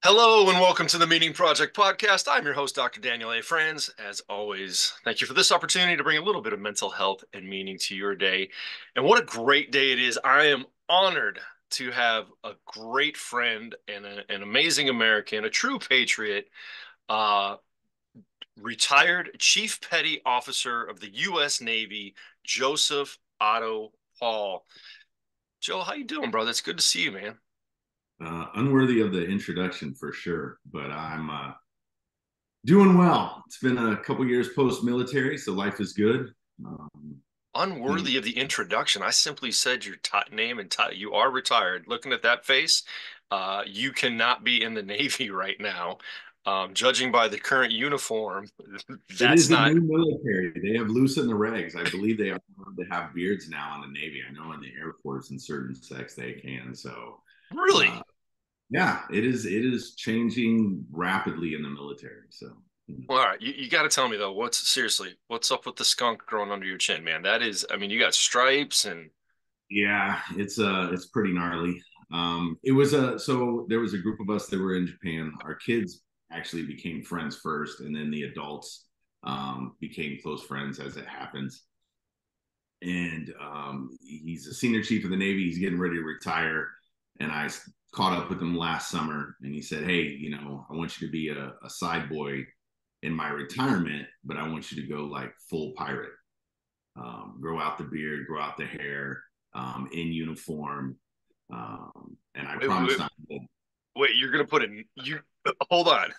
Hello and welcome to the Meaning Project podcast. I'm your host, Dr. Daniel A. Franz. As always, thank you for this opportunity to bring a little bit of mental health and meaning to your day. And what a great day it is. I am honored to have a great friend and an amazing American, a true patriot, uh, retired Chief Petty Officer of the U.S. Navy, Joseph Otto Paul. Joe, how you doing, brother? It's good to see you, man. Unworthy of the introduction for sure, but I'm doing well. It's been a couple years post-military, so life is good. Um, Unworthy of the introduction. I simply said your name and you are retired. Looking at that face, you cannot be in the Navy right now. Judging by the current uniform, it that's is a not new military. They have loosened the regs. I believe they are allowed to have beards now in the Navy. I know in the Air Force in certain sects they can. So, uh, really. yeah, it is changing rapidly in the military. So, Well, all right, you got to tell me though, what's up with the skunk growing under your chin, man? That is, I mean, you got stripes and yeah, it's pretty gnarly. It was a so there was a group of us that were in Japan. Our kids actually became friends first, and then the adults became close friends as it happens. And he's a senior chief of the Navy. He's getting ready to retire, and I caught up with him last summer, and he said, "Hey, I want you to be a side boy in my retirement, but I want you to go like full pirate." Grow out the beard, grow out the hair, in uniform. And I wait, wait, promised wait, not to. wait, you're gonna put in you hold on.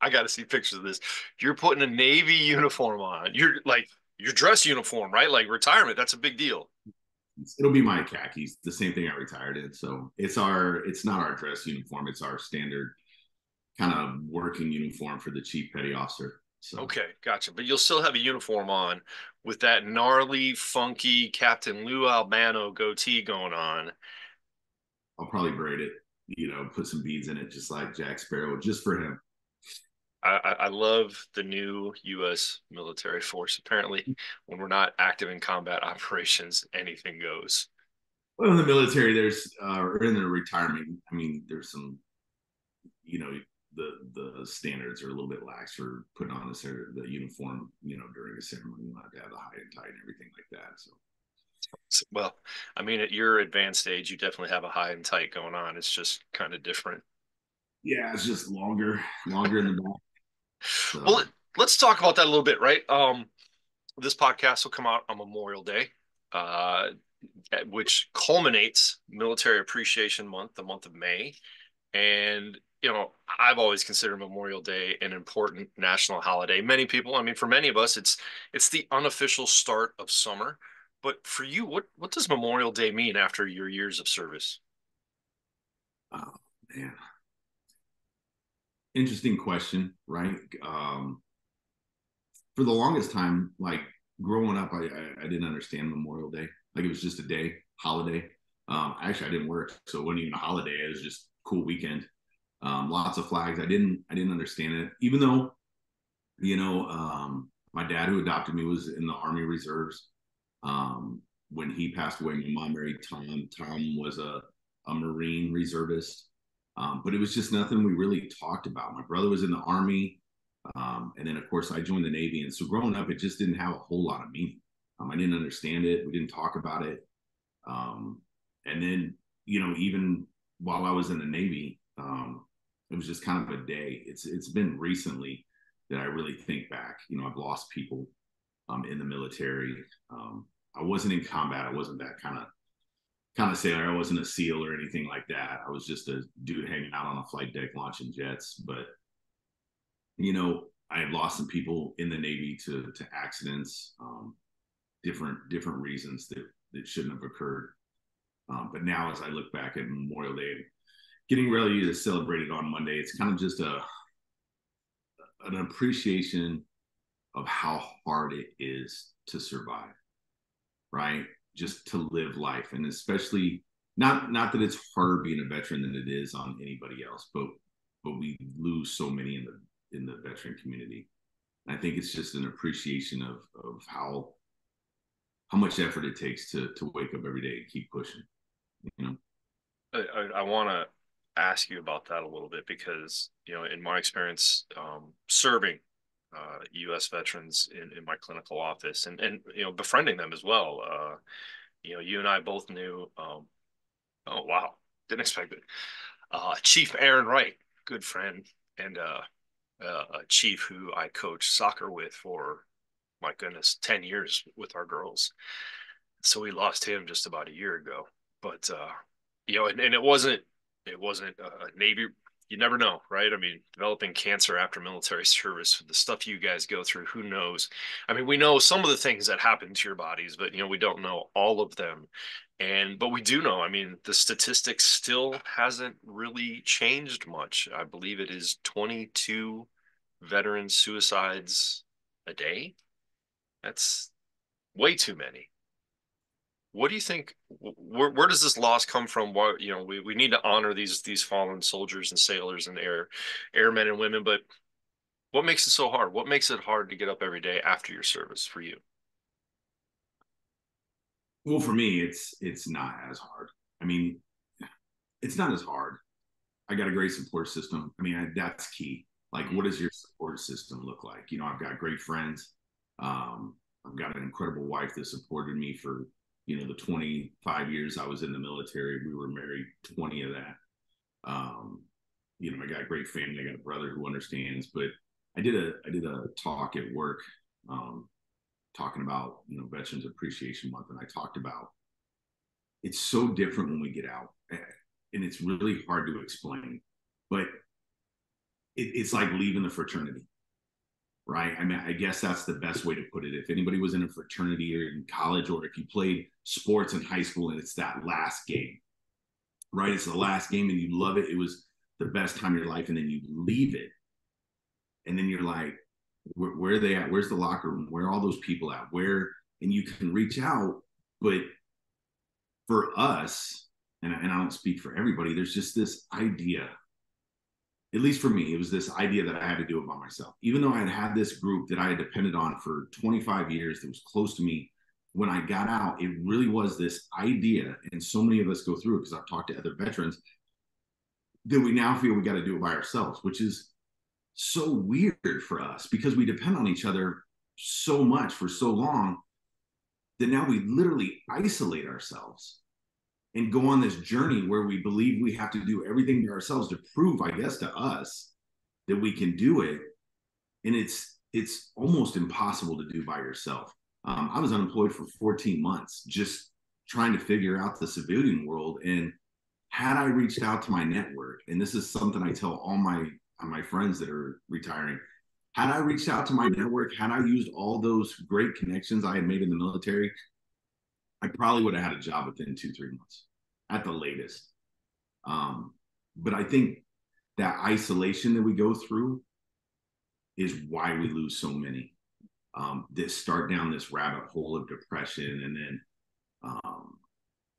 I got to see pictures of this. You're putting a Navy uniform on. You're like your dress uniform, right? Like retirement. That's a big deal. It'll be my khakis, the same thing I retired in. So it's not our dress uniform. It's our standard kind of working uniform for the chief petty officer. So Okay, gotcha. But you'll still have a uniform on with that gnarly, funky Captain Lou Albano goatee going on. I'll probably braid it, put some beads in it, just like Jack Sparrow, just for him. I love the new U.S. military force. Apparently, when we're not active in combat operations, anything goes. Well, in the military, or in the retirement, I mean, there's some, you know, the standards are a little bit lax for putting on the uniform, during a ceremony. You have to have the high and tight and everything like that. So Well, I mean, at your advanced age, you definitely have a high and tight going on. It's just kind of different. yeah, it's just longer in the back. Well, So let's talk about that a little bit, right? This podcast will come out on Memorial Day, uh, which culminates Military Appreciation Month, the month of May. And, I've always considered Memorial Day an important national holiday. Many people, I mean, for many of us, it's the unofficial start of summer. But for you, what does Memorial Day mean after your years of service? oh man, interesting question, right? For the longest time, like growing up, I didn't understand Memorial Day. Like it was just a day, holiday. Actually, I didn't work, so it wasn't even a holiday. It was just a cool weekend. Lots of flags. I didn't understand it, even though my dad who adopted me was in the Army Reserves. When he passed away, my mom married Tom. Tom was a Marine reservist, but it was just nothing we really talked about. My brother was in the Army. And then, of course, I joined the Navy. And so growing up, it just didn't have a whole lot of meaning. I didn't understand it. We didn't talk about it. Um, and then, even while I was in the Navy, it was just kind of a day. It's been recently that I really think back. I've lost people in the military. I wasn't in combat. I wasn't that kind of sailor. I wasn't a SEAL or anything like that. I was just a dude hanging out on a flight deck launching jets. But I had lost some people in the Navy to accidents, different reasons that shouldn't have occurred. But now, as I look back at Memorial Day and getting ready to celebrate it on Monday, it's kind of just an appreciation of how hard it is to survive, right? Just to live life, and especially not that it's harder being a veteran than it is on anybody else, but we lose so many in the veteran community. I think it's just an appreciation of how much effort it takes to wake up every day and keep pushing. You know, I want to ask you about that a little bit because, in my experience, serving U.S. veterans in my clinical office and befriending them as well. You and I both knew. Oh wow, didn't expect it. Chief Aaron Wright, good friend, and a chief who I coached soccer with for, my goodness, 10 years with our girls. So we lost him just about a year ago. But and it wasn't a Navy. You never know, right? I mean, developing cancer after military service, the stuff you guys go through, who knows? I mean, we know some of the things that happen to your bodies, but we don't know all of them. But we do know, I mean, the statistics still hasn't really changed much. I believe it is 22 veteran suicides a day. That's way too many. What do you think? Where does this loss come from? Why, we need to honor these fallen soldiers and sailors and airmen and women, but what makes it so hard? What makes it hard to get up every day after your service for you? Well, for me, it's not as hard. I mean, it's not as hard. I got a great support system. I mean, that's key. Like, what does your support system look like? I've got great friends. I've got an incredible wife that supported me for, the 25 years I was in the military. We were married 20 of that. Um, I got a great family. I got a brother who understands. But I did a talk at work, talking about Veterans Appreciation Month, and I talked about it's so different when we get out, and it's really hard to explain, but it's like leaving the fraternity, right? I mean, I guess that's the best way to put it. If anybody was in a fraternity or in college, or if you played sports in high school and it's that last game, right? It's the last game and you love it. It was the best time of your life. And then you leave it. And then you're like, where are they at? Where's the locker room? Where are all those people at? And you can reach out. But for us, and I don't speak for everybody, there's just this idea, at least for me, it was this idea that I had to do it by myself. Even though I had this group that I had depended on for 25 years that was close to me, when I got out, it really was this idea, and so many of us go through it because I've talked to other veterans, that we now feel we got to do it by ourselves, which is so weird for us because we depend on each other so much for so long that now we literally isolate ourselves and go on this journey where we believe we have to do everything to ourselves to prove, I guess, to us that we can do it. And it's almost impossible to do by yourself. I was unemployed for 14 months just trying to figure out the civilian world. And had I reached out to my network, and this is something I tell all my friends that are retiring, had I reached out to my network, had I used all those great connections I had made in the military, I probably would have had a job within 2-3 months at the latest. But I think that isolation that we go through is why we lose so many, that start down this rabbit hole of depression. And then,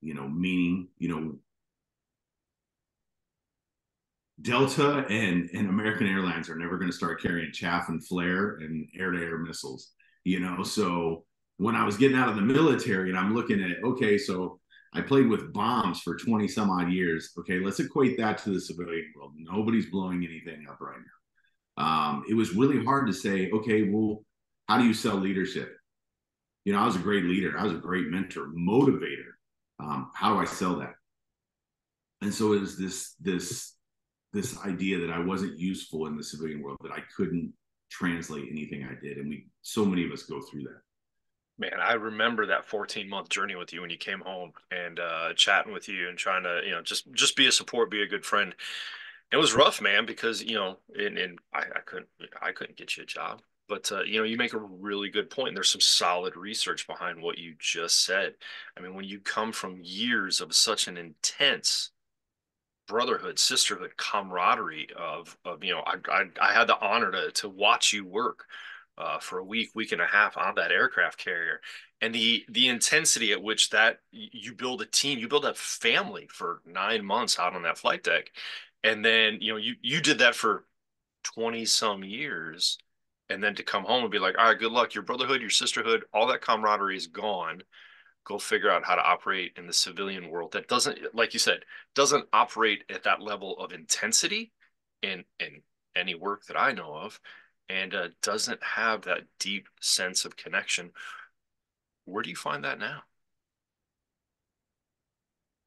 meaning, Delta and American Airlines are never going to start carrying chaff and flare and air-to-air missiles, So when I was getting out of the military and I'm looking at, okay, so I played with bombs for 20 some odd years. Okay, let's equate that to the civilian world. Nobody's blowing anything up right now. It was really hard to say, okay, well, how do you sell leadership? I was a great leader. I was a great mentor, motivator. How do I sell that? And so it was this idea that I wasn't useful in the civilian world, that I couldn't translate anything I did. And so many of us go through that. Man, I remember that 14-month journey with you when you came home and chatting with you and trying to, just be a support, be a good friend. It was rough, man, because, and I couldn't get you a job. But you make a really good point. There's some solid research behind what you just said. I mean, when you come from years of such an intense brotherhood, sisterhood, camaraderie of I had the honor to watch you work for a week and a half on that aircraft carrier, and the intensity at which that you build a team, you build a family for 9 months out on that flight deck, and then you did that for 20 some years, and then to come home and be like, all right, good luck, your brotherhood, your sisterhood, all that camaraderie is gone. go figure out how to operate in the civilian world that doesn't, like you said, doesn't operate at that level of intensity in any work that I know of, and doesn't have that deep sense of connection. Where do you find that now?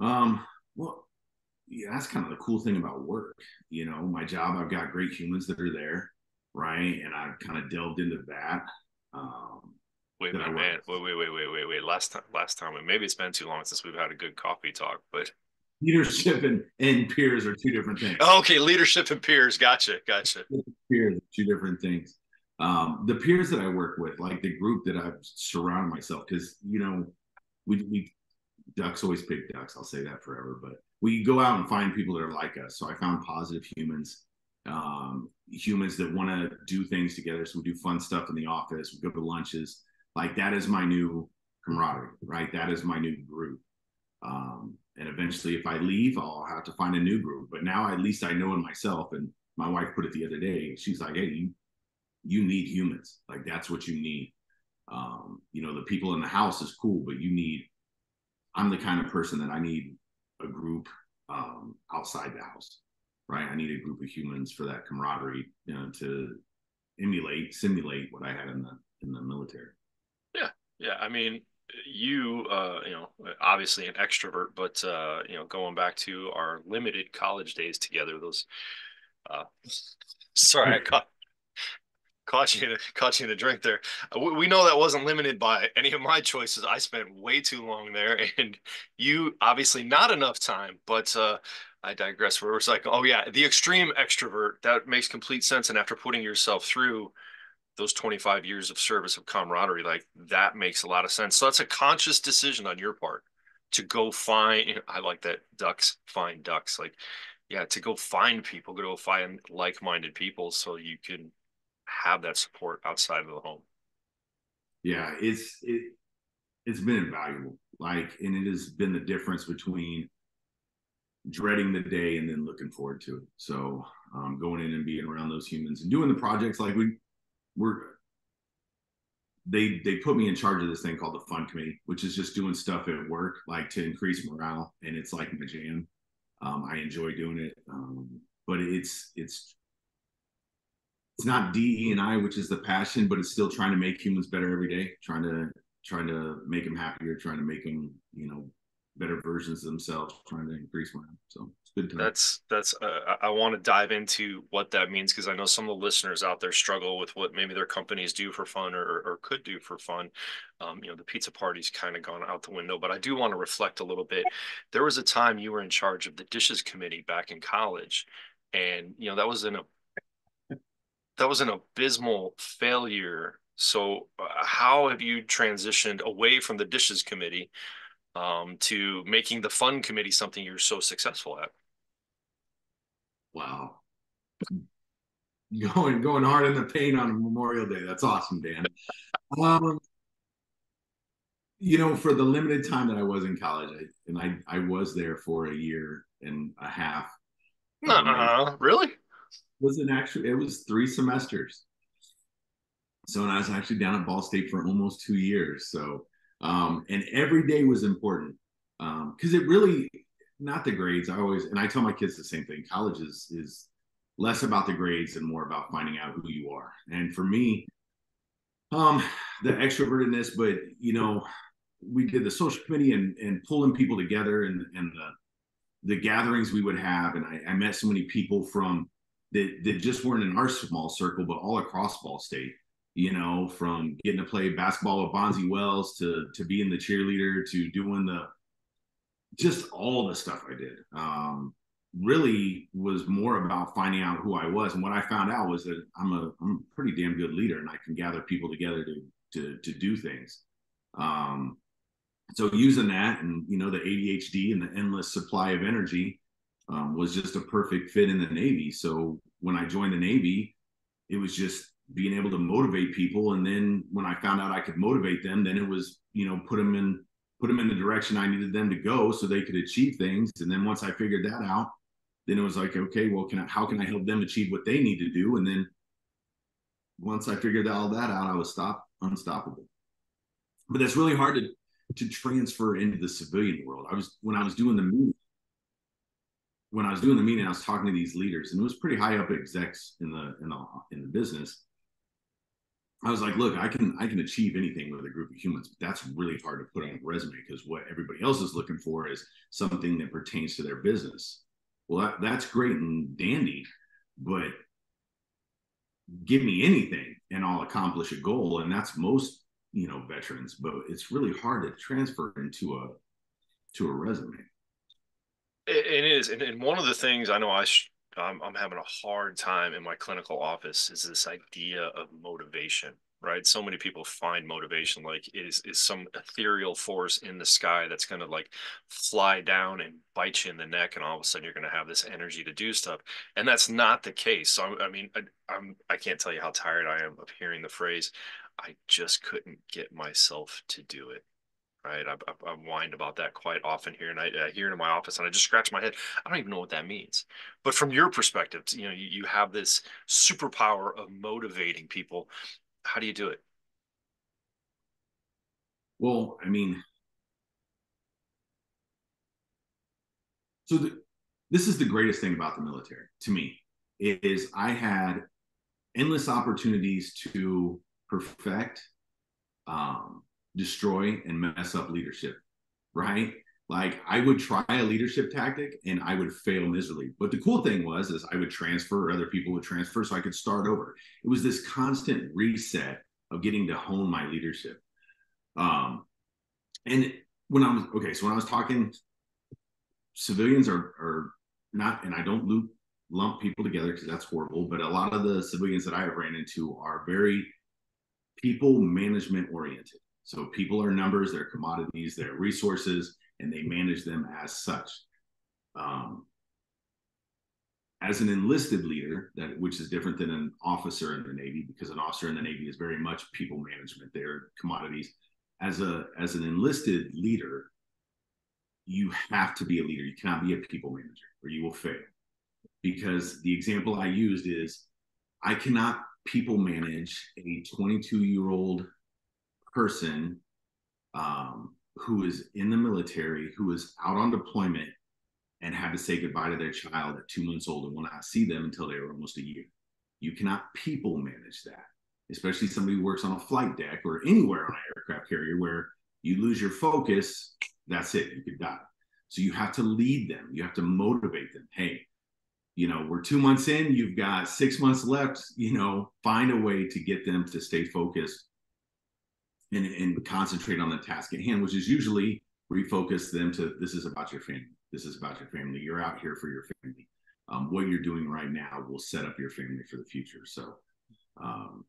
Um, well, yeah, that's kind of the cool thing about work. My job, I've got great humans that are there, right? And I've kind of delved into that. Um, Wait, that I wait, work man. Wait. Last time, and maybe it's been too long since we've had a good coffee talk, but leadership and peers are two different things. okay, leadership and peers. Gotcha. Peers are two different things. The peers that I work with, like the group that I've surrounded myself, because we ducks always pick ducks. I'll say that forever. But we go out and find people that are like us. So I found positive humans, humans that want to do things together. So we do fun stuff in the office. We go to lunches. Like that is my new camaraderie, right? That is my new group. And eventually, if I leave, I'll have to find a new group. But now at least I know in myself. And my wife put it the other day. She's like, "Hey, you need humans. Like that's what you need. The people in the house is cool, but you need I'm the kind of person that I need a group outside the house, right? I need a group of humans for that camaraderie, to simulate what I had in the military. Yeah, yeah. I mean, obviously an extrovert, but going back to our limited college days together, those. Uh, sorry, I caught you in the drink there. We know that wasn't limited by any of my choices. I spent way too long there, and you obviously not enough time. But I digress. Where it's like, oh yeah, the extreme extrovert that makes complete sense. And after putting yourself through those 25 years of service of camaraderie, like that makes a lot of sense. So that's a conscious decision on your part to go find. I like that ducks find ducks. Like, yeah, to go find people, go find like-minded people, so you can have that support outside of the home. Yeah, it's been invaluable. Like, and it has been the difference between dreading the day and then looking forward to it. So going in and being around those humans and doing the projects like we're they put me in charge of this thing called the fun committee, which is just doing stuff at work like to increase morale, and it's like my jam. I enjoy doing it, but it's not DE and I, which is the passion, but it's still trying to make humans better every day, trying to make them happier, trying to make them better versions of themselves, trying to increase morale. So it's a good time. That's I want to dive into what that means because I know some of the listeners out there struggle with what maybe their companies do for fun or could do for fun. The pizza party's kind of gone out the window, but I do want to reflect a little bit. There was a time you were in charge of the dishes committee back in college, and that was an abysmal failure. So, how have you transitioned away from the dishes committee to making the fun committee something you're so successful at? Wow, going hard in the paint on Memorial Day. That's awesome, Dan. Um, for the limited time that I was in college, I was there for a year and a half. Really? It was 3 semesters. So, and I was actually down at Ball State for almost 2 years. So, and every day was important because it really, not the grades. And I tell my kids the same thing. College is less about the grades and more about finding out who you are. And for me, the extrovertedness, but we did the social committee and pulling people together and the gatherings we would have. And I met so many people that just weren't in our small circle, but all across Ball State, from getting to play basketball with Bonzi Wells to being the cheerleader to doing just all the stuff I did. Really was more about finding out who I was. And what I found out was that I'm a pretty damn good leader and I can gather people together to do things. So using that and the ADHD and the endless supply of energy was just a perfect fit in the Navy. So when I joined the Navy, it was just being able to motivate people. And then when I found out I could motivate them, then it was put them in the direction I needed them to go so they could achieve things. And then once I figured that out, then it was like, okay, well, how can I help them achieve what they need to do? And then once I figured all that out, I was unstoppable. But that's really hard to transfer into the civilian world. I was when I was doing the meeting, I was talking to these leaders, and it was pretty high up execs in the business. I was like, look, I can achieve anything with a group of humans, but that's really hard to put on a resume because what everybody else is looking for is something that pertains to their business. Well, that's great and dandy, but give me anything and I'll accomplish a goal. And that's most, veterans, but it's really hard to transfer into a resume. It is, and one of the things I know I'm having a hard time in my clinical office is this idea of motivation, right? So many people find motivation like it is some ethereal force in the sky that's going to like fly down and bite you in the neck, and all of a sudden you're going to have this energy to do stuff, and that's not the case. So I mean, I can't tell you how tired I am of hearing the phrase, "I just couldn't get myself to do it." Right. I whined about that quite often here, and I hear it in my office, and I just scratch my head. I don't even know what that means. But from your perspective, you have this superpower of motivating people. How do you do it? Well, I mean, so this is the greatest thing about the military to me is I had endless opportunities to perfect, destroy, and mess up leadership. Right? Like I would try a leadership tactic and I would fail miserably. But the cool thing was is I would transfer, or other people would transfer, so I could start over. It was this constant reset of getting to hone my leadership. And when I was okay, so when I was talking, civilians are not, and I don't lump people together because that's horrible. But a lot of the civilians that I have ran into are very people management oriented. So people are numbers, they're commodities, they're resources, and they manage them as such. Um, as an enlisted leader, which is different than an officer in the Navy, because an officer in the Navy is very much people management. They're commodities. As an enlisted leader, you have to be a leader. You cannot be a people manager, or you will fail. Because the example I used is I cannot people manage a 22-year-old person who is in the military, who is out on deployment and had to say goodbye to their child at 2 months old and will not see them until they are almost a year. You cannot people manage that, especially somebody who works on a flight deck or anywhere on an aircraft carrier where you lose your focus, that's it, you could die. So you have to lead them, you have to motivate them. Hey, we're 2 months in, you've got 6 months left, find a way to get them to stay focused and concentrate on the task at hand, which is usually refocus them to this is about your family. This is about your family. You're out here for your family. What you're doing right now will set up your family for the future. So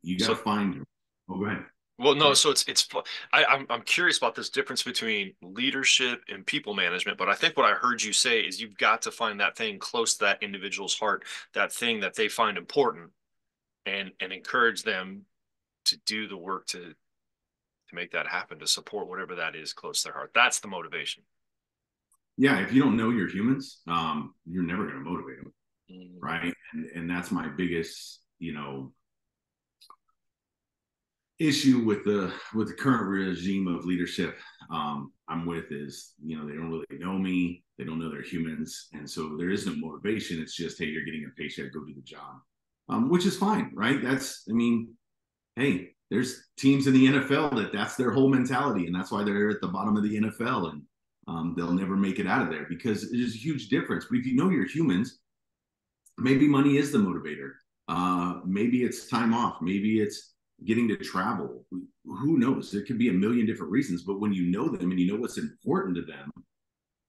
you got to So, find. Oh, go ahead. well, no, Sorry. so I'm curious about this difference between leadership and people management. But I think what I heard you say is you've got to find that thing close to that individual's heart, that thing that they find important, and encourage them to do the work to make that happen, to support whatever that is close to their heart. That's the motivation. Yeah, if you don't know your humans, you're never going to motivate them, Mm. right? And that's my biggest, issue with the current regime of leadership I'm with is they don't really know me, they don't know they're humans, and so there is no motivation. It's just, hey, you're getting a paycheck, go do the job, which is fine, right? Hey, there's teams in the NFL that's their whole mentality, and that's why they're at the bottom of the NFL, and they'll never make it out of there because there's a huge difference. But if you know your humans, maybe money is the motivator. Maybe it's time off. Maybe it's getting to travel. Who knows? There could be a million different reasons. But when you know them and you know what's important to them,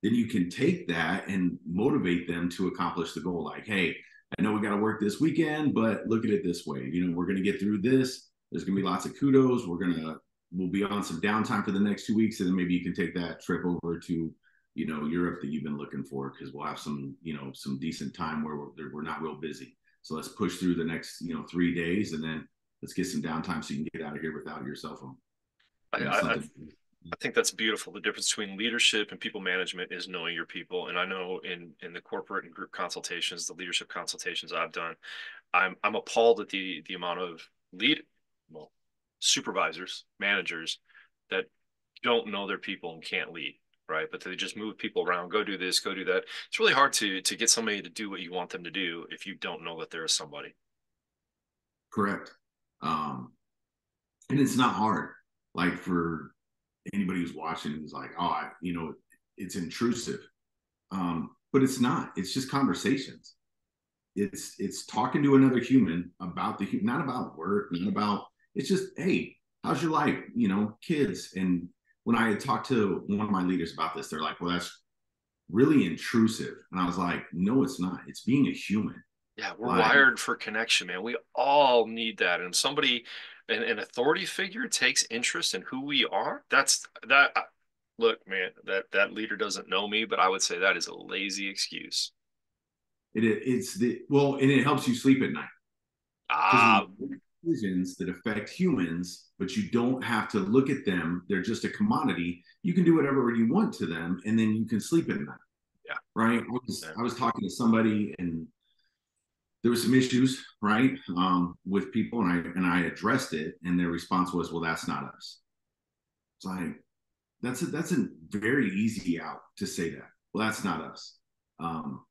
then you can take that and motivate them to accomplish the goal. Like, hey, I know we got to work this weekend, but look at it this way. We're going to get through this. There's going to be lots of kudos. We'll be on some downtime for the next 2 weeks, and then maybe you can take that trip over to Europe that you've been looking for, because we'll have some decent time where we're not real busy. So let's push through the next 3 days, and then let's get some downtime so you can get out of here without your cell phone. I, I, Something. I think that's beautiful. The difference between leadership and people management is knowing your people. And I know in the corporate and group consultations, the leadership consultations I've done, I'm appalled at the amount of well, supervisors, managers that don't know their people and can't lead, right? But they just move people around, go do this, go do that. It's really hard to get somebody to do what you want them to do if you don't know that there is somebody. Correct. Um, and it's not hard. Like for anybody who's watching, who's like, oh, it's intrusive. But it's not. It's just conversations. It's talking to another human about not about work, not about. It's just, hey, how's your life? Kids. And when I had talked to one of my leaders about this, they're like, well, that's really intrusive. And I was like, no, it's not. It's being a human. Yeah, we're Like wired for connection, man. We all need that. And somebody, an authority figure takes interest in who we are. That's that. Look, man, that leader doesn't know me, but I would say that is a lazy excuse. it's the well, and it helps you sleep at night because when Ah, you make decisions that affect humans, but you don't have to look at them, they're just a commodity. You can do whatever you want to them, and then you can sleep at night. yeah, Right? yeah, I was talking to somebody, and there was some issues, right, with people, and I addressed it, and their response was, "Well, that's not us." It's like that's a very easy out to say that. Well, that's not us. Um,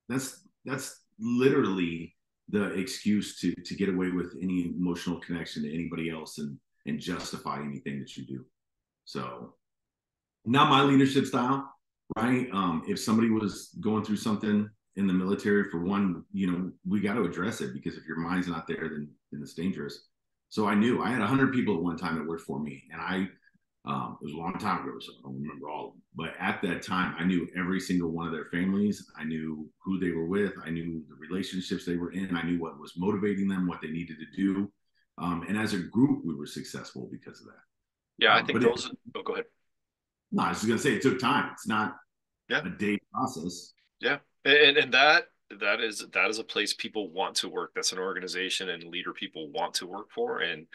that's literally the excuse to get away with any emotional connection to anybody else and justify anything that you do. So not my leadership style, right? If somebody was going through something in the military, for one, we got to address it, because if your mind's not there, then it's dangerous. So I knew I had 100 people at one time that worked for me, and it was a long time ago, so I don't remember all of them. But at that time, I knew every single one of their families. I knew who they were with. I knew the relationships they were in. I knew what was motivating them, what they needed to do. And as a group, we were successful because of that. yeah. I think But those. Oh, go ahead. no, I was just going to say it took time. It's not Yeah, a day process. yeah, and that is a place people want to work. That's an organization and leader people want to work for, and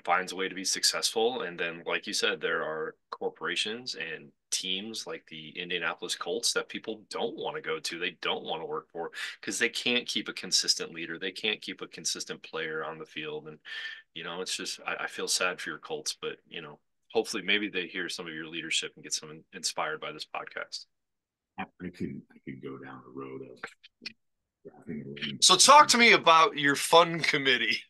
finds a way to be successful. And then, like you said, there are corporations and teams like the Indianapolis Colts that people don't want to go to. They don't want to work for because they can't keep a consistent leader. They can't keep a consistent player on the field. And it's just I feel sad for your Colts, but hopefully maybe they hear some of your leadership and get some inspired by this podcast. I could go down the road of drafting a running So back. talk to me about your fun committee.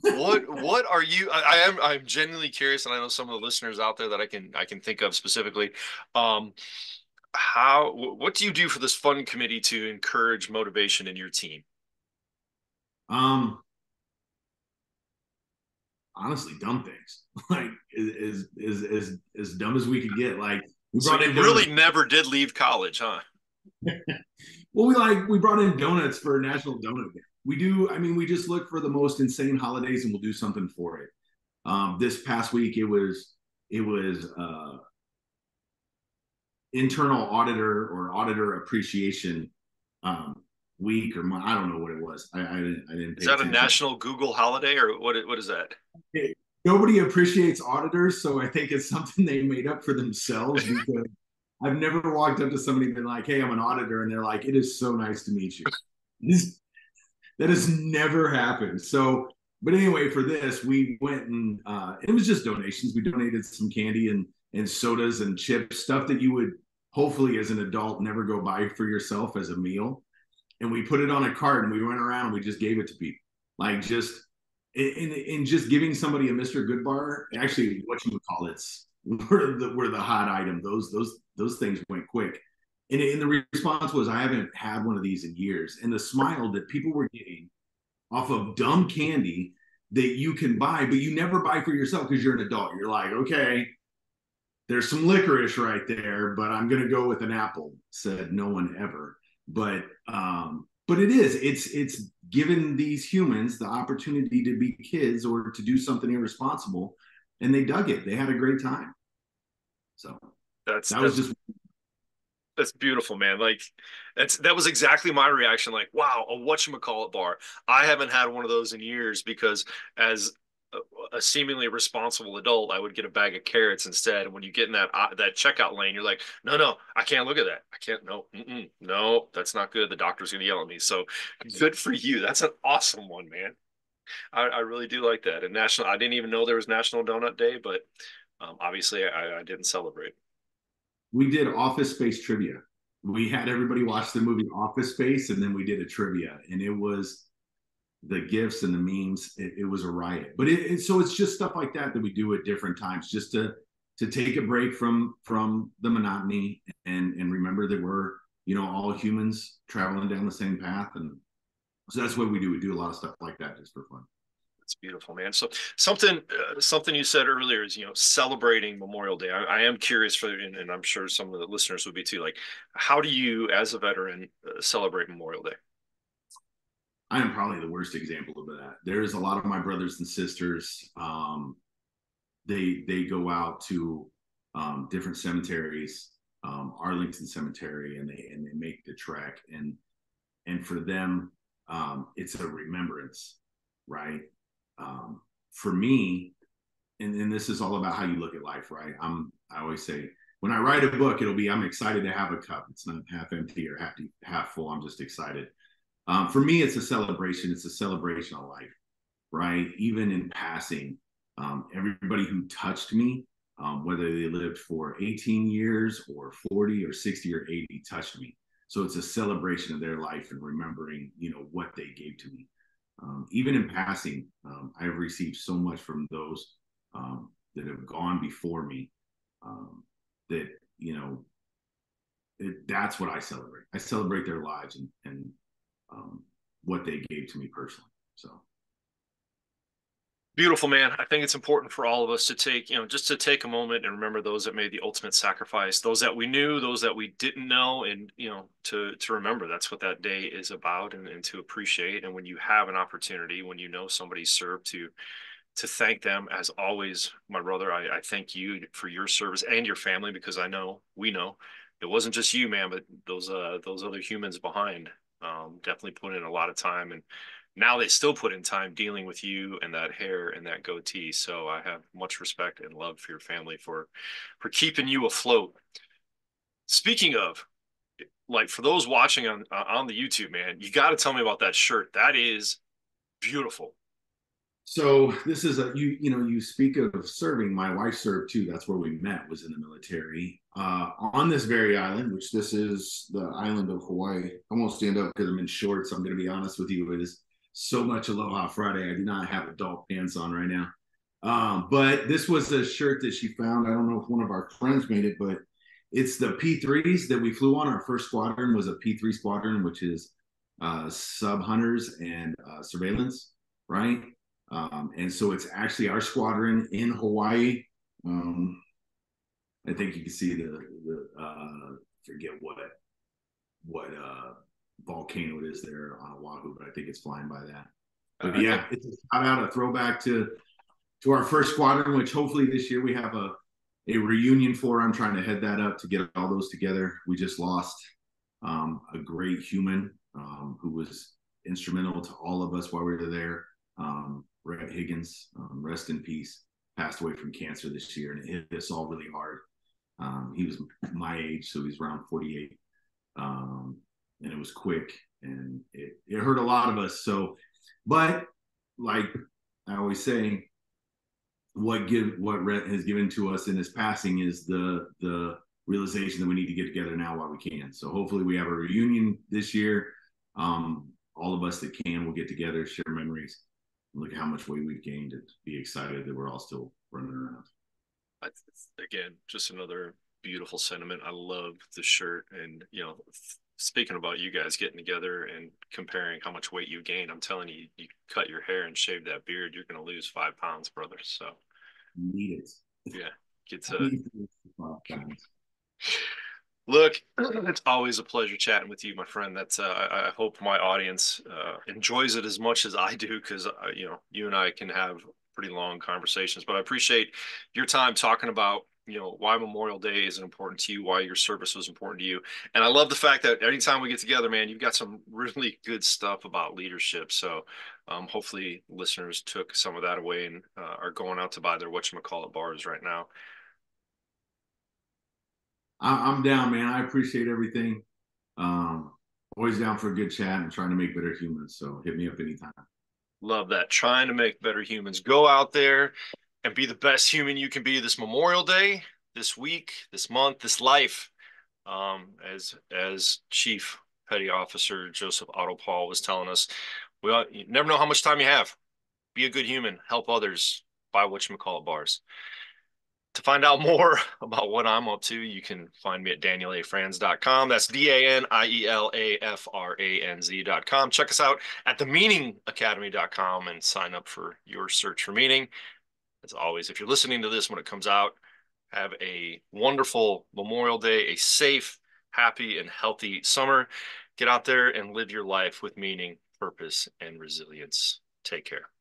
What are you? I'm genuinely curious, and I know some of the listeners out there that I can think of specifically. Um, what do you do for this fun committee to encourage motivation in your team? Um, Honestly, dumb things like as dumb as we could get. Like we So brought you in really donuts. never did leave college, huh? Well, we brought in donuts for National Donut Day. We do. I mean, we just look for the most insane holidays, and we'll do something for it. This past week, it was internal auditor or auditor appreciation um, week, or I don't know what it was. I didn't Is pay that a attention. national Google holiday or what is that? Nobody appreciates auditors, so I think it's something they made up for themselves, because I've never walked up to somebody and been like, "Hey, I'm an auditor," and they're like, "It is so nice to meet you." This That has never happened. So, but anyway, for this, we went and it was just donations. We donated some candy and sodas and chips, stuff that you would hopefully as an adult never go buy for yourself as a meal. And we put it on a cart and we went around and we just gave it to people, like just in just giving somebody a Mr. Goodbar. Actually, what you would call it's were the hot item. Those things went quick. And the response was, I haven't had one of these in years. And the smile that people were getting off of dumb candy that you can buy, but you never buy for yourself because you're an adult. You're like, okay, there's some licorice right there, but I'm gonna go with an apple. Said no one ever. But it's given these humans the opportunity to be kids or to do something irresponsible, and they dug it. They had a great time. So That's that was that's just That's beautiful, man. Like that was exactly my reaction. Like, wow, a whatchamacallit bar. I haven't had one of those in years because as a seemingly responsible adult, I would get a bag of carrots instead. And when you get in that checkout lane, you're like, no, no, I can't look at that. I can't. No, no, that's not good. The doctor's gonna yell at me. So good for you. That's an awesome one, man. I really do like that. And I didn't even know there was National Donut Day, but Obviously, I didn't celebrate. We did Office Space trivia. We had everybody watch the movie Office Space, and then we did a trivia, and it was the gifts and the memes. It was a riot. But so it's just stuff like that that we do at different times, just to take a break from the monotony and remember that we're all humans traveling down the same path. And so that's what we do. We do a lot of stuff like that just for fun. It's beautiful, man. So something you said earlier is celebrating Memorial Day. I am curious and I'm sure some of the listeners would be too. Like, how do you, as a veteran, celebrate Memorial Day? I am probably the worst example of that. There's a lot of my brothers and sisters. They go out to different cemeteries, Arlington Cemetery, and they make the trek. And for them, it's a remembrance, right? For me, and this is all about how you look at life, right? I always say when I write a book, it'll be I'm excited to have a cup. It's not half empty or half full. I'm just excited. For me, it's a celebration. It's a celebration of life, right? Even in passing, everybody who touched me, whether they lived for 18 years or 40 or 60 or 80, touched me. So it's a celebration of their life and remembering, what they gave to me. Even in passing, I've received so much from those that have gone before me that, that's what I celebrate. I celebrate their lives and what they gave to me personally. So Beautiful, man. I think it's important for all of us to take, just to take a moment and remember those that made the ultimate sacrifice, those that we knew, those that we didn't know, and to remember that's what that day is about, and to appreciate. And when you have an opportunity, when somebody served, to thank them. As always, my brother, I thank you for your service and your family, because we know it wasn't just you, man, but those other humans behind definitely put in a lot of time, and now they still put in time dealing with you and that hair and that goatee. So I have much respect and love for your family for keeping you afloat. Speaking of, like, for those watching on the YouTube, man, you got to tell me about that shirt. That is beautiful. So this is you speak of serving. My wife served too. That's where we met, was in the military on this very island, which this is the island of Hawaii. I won't stand up because I'm in shorts. I'm going to be honest with you. It is so much Aloha Friday. I do not have adult pants on right now. But this was a shirt that she found. I don't know if one of our friends made it, but it's the P3s that we flew on. Our first squadron was a P3 squadron, which is sub hunters and surveillance, right? And so it's actually our squadron in Hawaii. I think you can see the forget what volcano it is there on Oahu, but I think it's flying by that. But yeah, it's a shout out, a throwback to our first squadron, which hopefully this year we have a reunion for. I'm trying to head that up to get all those together. We just lost a great human who was instrumental to all of us while we were there. Brett Higgins, rest in peace, passed away from cancer this year, and it hit us all really hard. He was my age, so he's around 48, and it was quick, and it hurt a lot of us. So, but like I always say, what Rhett has given to us in his passing is the realization that we need to get together now while we can. So hopefully we have a reunion this year. All of us that can will get together, share memories, look at how much weight we've gained, and be excited that we're all still running around. Again, just another beautiful sentiment. I love the shirt, and speaking about you guys getting together and comparing how much weight you gained, I'm telling you, you cut your hair and shave that beard, you're going to lose 5 pounds, brother. So need it. Yeah, get to look. It's always a pleasure chatting with you, my friend. That's I hope my audience enjoys it as much as I do, because you and I can have pretty long conversations. But I appreciate your time talking about why Memorial Day is important to you, why your service was important to you, and I love the fact that anytime we get together, man, you've got some really good stuff about leadership. So hopefully listeners took some of that away and are going out to buy their whatchamacallit bars right now. I'm down, man. I appreciate everything. Always down for a good chat and trying to make better humans. So hit me up anytime. Love that. Trying to make better humans. Go out there, and be the best human you can be this Memorial Day, this week, this month, this life. As Chief Petty Officer Joseph Otto Paul was telling us, you never know how much time you have. Be a good human, help others, buy whatchamacallit bars. To find out more about what I'm up to, you can find me at danielafranz.com. That's DANIELAFRANZ.com. Check us out at themeaningacademy.com and sign up for your search for meaning. As always, if you're listening to this when it comes out, have a wonderful Memorial Day, a safe, happy, and healthy summer. Get out there and live your life with meaning, purpose, and resilience. Take care.